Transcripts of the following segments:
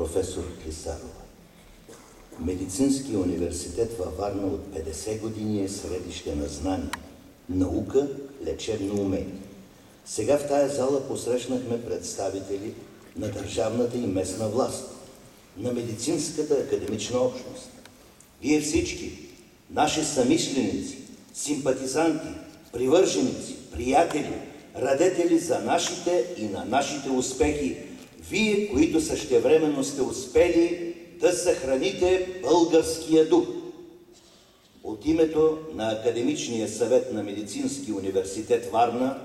професор Клисарова. Медицинския университет във Варна от 50 години е средище на знания, наука, лечебно умение. Сега в тая зала посрещнахме представители на държавната и местна власт, на медицинската академична общност. Вие всички, наши съмишленици, симпатизанти, привърженици, приятели, радетели за нашите и на нашите успехи, вие, които същевременно сте успели да съхраните българския дух. От името на Академичния съвет на Медицински университет Варна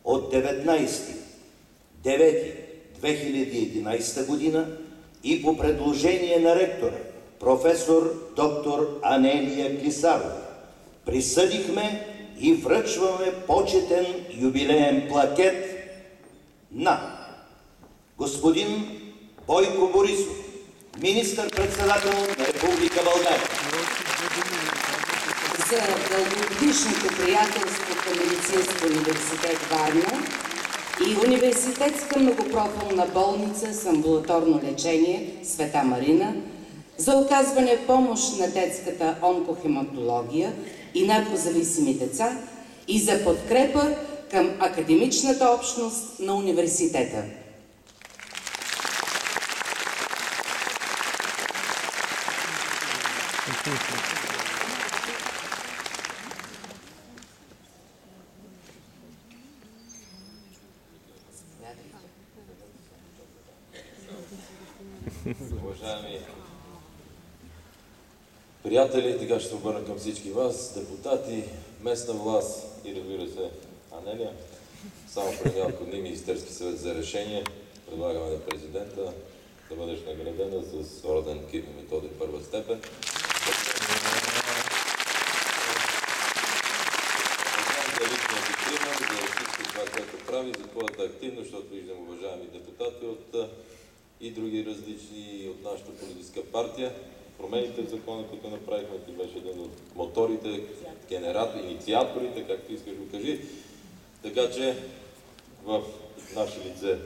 от 19.09.2011 година и по предложение на ректора, професор доктор Анелия Клисарова, присъдихме и връчваме почетен юбилеен плакет на господин Бойко Борисов, министър-председател на Република България. За дългогодишното приятелство към Медицински университет Варна и Университетска многопрофилна болница с амбулаторно лечение Света Марина, за оказване помощ на детската онкохематология и наркозависими деца и за подкрепа към академичната общност на университета. Уважаеми приятели, така ще се обърна към всички вас, депутати, местна власт и, разбира се, Анелия. Само преди няколко дни Министерски съвет за решение предлагаме на президента да бъдеш наградена с орден Кирил и Методий първа степен. За личния ти пример, за всичко това, което прави, за твоята активност, защото виждам уважаеми депутати от и други различни от нашата политическа партия. Промените в закона, които направихме, ти беше един от моторите, инициаторите, както искаш го кажи. Така че в наше лице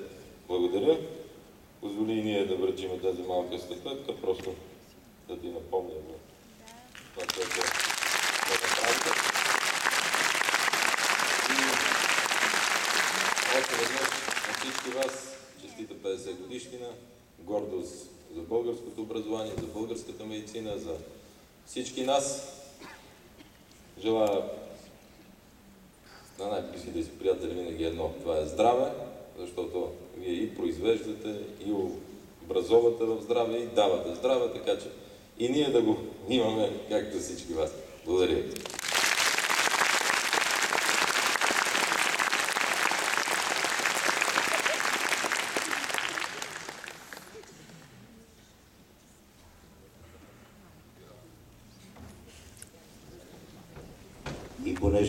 благодаря. Позволи и ние да връчим тази малка статуетка, просто да ти напомням това, което да направите. И още веднъж на всички вас честита 50 годишнина, гордост за българското образование, за българската медицина, за всички нас. Желая на най-близките си приятели винаги едно. Това е здраве, защото вие и произвеждате, и образовате в здраве, и давате здраве, така че и ние да го имаме, както всички вас. Благодаря. И понеже